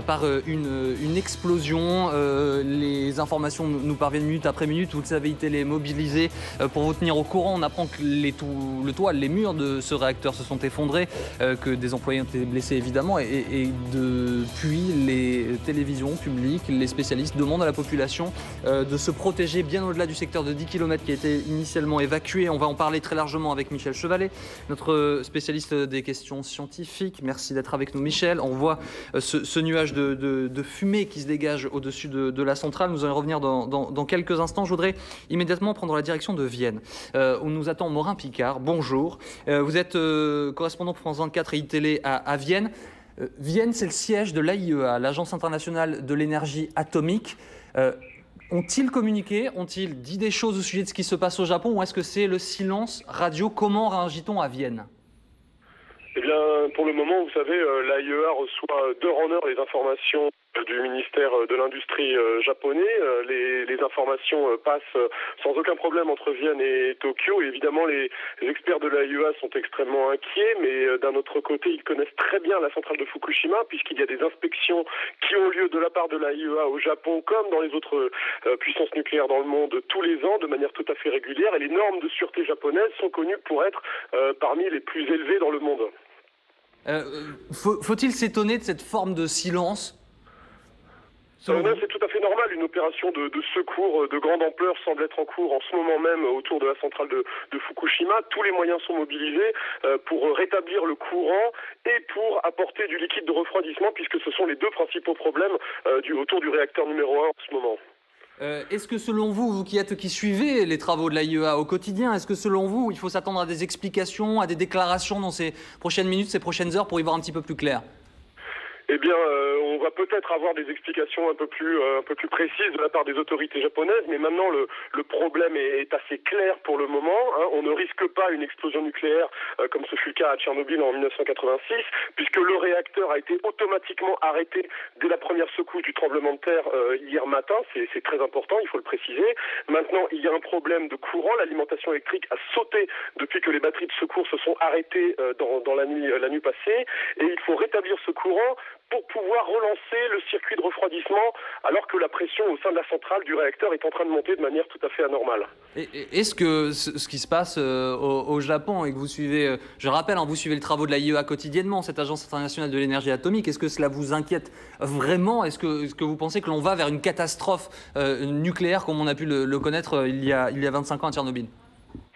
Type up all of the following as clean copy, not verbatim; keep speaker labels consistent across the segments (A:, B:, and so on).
A: par une explosion. Les informations nous parviennent minute après minute. Vous le savez, IT est mobilisé pour vous tenir au courant. On apprend que le toit, les murs de ce réacteur se sont effondrés, que des employés ont été blessés évidemment. Et depuis, les télévisions publiques, les spécialistes demandent à la population de se protéger bien au-delà du secteur de 10 km qui a été initialement évacué. On va en parler très largement avec Michel Chevalet, notre spécialiste des questions scientifiques. Merci d'être avec nous, Michel. On voit ce nuage de fumée qui se dégage au-dessus de la centrale. Nous allons revenir dans quelques instants. Je voudrais immédiatement prendre la direction de Vienne, où nous attend Morin Picard. Bonjour. Vous êtes correspondant pour France 24 et iTélé à Vienne. Vienne, c'est le siège de l'AIEA, l'Agence internationale de l'énergie atomique. Ont-ils communiqué, ont-ils dit des choses au sujet de ce qui se passe au Japon, ou est-ce que c'est le silence radio? Comment réagit-on à Vienne?
B: Eh bien, pour le moment, vous savez, l'AIEA reçoit d'heure en heure les informations du ministère de l'Industrie japonais. Les informations passent sans aucun problème entre Vienne et Tokyo. Et évidemment, les experts de l'AIEA sont extrêmement inquiets, mais d'un autre côté, ils connaissent très bien la centrale de Fukushima, puisqu'il y a des inspections qui ont lieu de la part de l'AIEA au Japon, comme dans les autres puissances nucléaires dans le monde, tous les ans, de manière tout à fait régulière. Et les normes de sûreté japonaises sont connues pour être parmi les plus élevées dans le monde.
A: Faut-il s'étonner de cette forme de silence?
B: Non, c'est tout à fait normal. Une opération de secours de grande ampleur semble être en cours en ce moment même autour de la centrale de Fukushima. Tous les moyens sont mobilisés pour rétablir le courant et pour apporter du liquide de refroidissement, puisque ce sont les deux principaux problèmes autour du réacteur numéro 1 en ce moment.
A: Est-ce que selon vous, vous qui suivez les travaux de l'AIEA au quotidien, est-ce que selon vous, il faut s'attendre à des explications, à des déclarations dans ces prochaines minutes, ces prochaines heures pour y voir un petit peu plus clair?
B: Eh bien, on va peut-être avoir des explications un peu plus précises de la part des autorités japonaises, mais maintenant le problème est assez clair pour le moment. On ne risque pas une explosion nucléaire comme ce fut le cas à Tchernobyl en 1986, puisque le réacteur a été automatiquement arrêté dès la première secousse du tremblement de terre hier matin. C'est très important, il faut le préciser. Maintenant, il y a un problème de courant. L'alimentation électrique a sauté depuis que les batteries de secours se sont arrêtées dans la nuit passée, et il faut rétablir ce courant pour pouvoir relancer le circuit de refroidissement, alors que la pression au sein de la centrale du réacteur est en train de monter de manière tout à fait anormale.
A: Est-ce que ce qui se passe au Japon, et que vous suivez, je rappelle, vous suivez les travaux de l'AIEA quotidiennement, cette agence internationale de l'énergie atomique, est-ce que cela vous inquiète vraiment? Est-ce que vous pensez que l'on va vers une catastrophe nucléaire comme on a pu le connaître il y a 25 ans à Tchernobyl?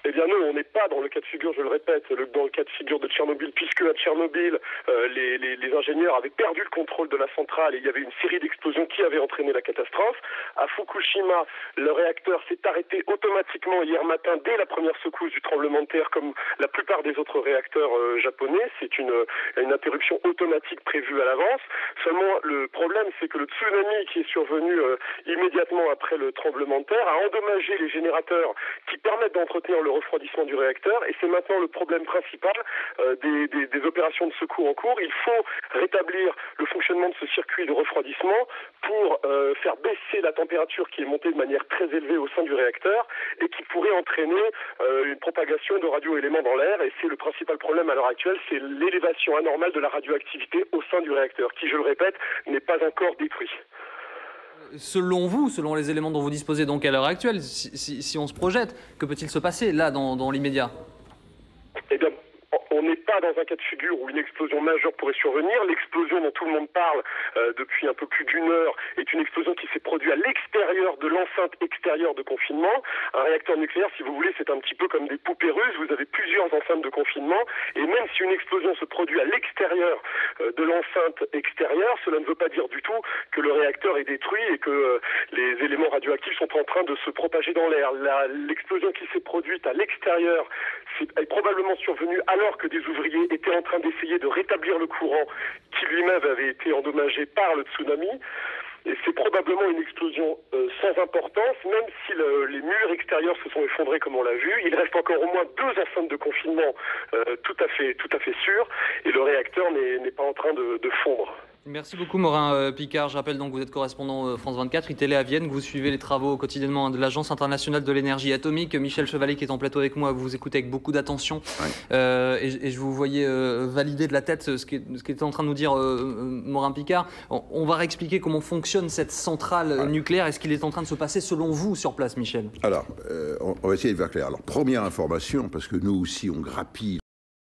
B: Eh bien non, on n'est pas dans le cas de figure, je le répète, dans le cas de figure de Tchernobyl, puisque à Tchernobyl, les ingénieurs avaient perdu le contrôle de la centrale et il y avait une série d'explosions qui avaient entraîné la catastrophe. À Fukushima, le réacteur s'est arrêté automatiquement hier matin dès la première secousse du tremblement de terre, comme la plupart des autres réacteurs japonais. C'est une interruption automatique prévue à l'avance. Seulement, le problème, c'est que le tsunami qui est survenu immédiatement après le tremblement de terre a endommagé les générateurs qui permettent d'entretenir le refroidissement du réacteur, et c'est maintenant le problème principal des opérations de secours en cours. Il faut rétablir le fonctionnement de ce circuit de refroidissement pour faire baisser la température qui est montée de manière très élevée au sein du réacteur et qui pourrait entraîner une propagation de radioéléments dans l'air, et c'est le principal problème à l'heure actuelle, c'est l'élévation anormale de la radioactivité au sein du réacteur, qui, je le répète, n'est pas encore détruit.
A: Selon vous, selon les éléments dont vous disposez donc à l'heure actuelle, si on se projette, que peut-il se passer là dans l'immédiat?
B: Eh bien, on n'est pas dans un cas de figure où une explosion majeure pourrait survenir. L'explosion dont tout le monde parle depuis un peu plus d'une heure est une explosion qui s'est produite à l'extérieur de l'enceinte extérieure de confinement. Un réacteur nucléaire, si vous voulez, c'est un petit peu comme des poupées russes. Vous avez plusieurs enceintes de confinement, et même si une explosion se produit à l'extérieur de l'enceinte extérieure, cela ne veut pas dire du tout que le réacteur est détruit et que les éléments radioactifs sont en train de se propager dans l'air. L'explosion qui s'est produite à l'extérieur est probablement survenue alors que des ouvriers étaient en train d'essayer de rétablir le courant qui lui-même avait été endommagé par le tsunami. Et c'est probablement une explosion sans importance, même si les murs extérieurs se sont effondrés comme on l'a vu. Il reste encore au moins 2 enceintes de confinement tout à fait sûres, et le réacteur n'est pas en train de fondre.
A: Merci beaucoup Morin Picard. Je rappelle donc que vous êtes correspondant France 24, iTélé à Vienne, que vous suivez les travaux quotidiennement de l'Agence internationale de l'énergie atomique. Michel Chevalier qui est en plateau avec moi, vous écoutez avec beaucoup d'attention. Ouais. Et je vous voyais valider de la tête ce qu'était en train de nous dire Morin Picard. On va réexpliquer comment fonctionne cette centrale nucléaire et ce qu'il est en train de se passer selon vous sur place, Michel.
C: Alors, on va essayer de faire clair. Alors, première information, parce que nous aussi on grappille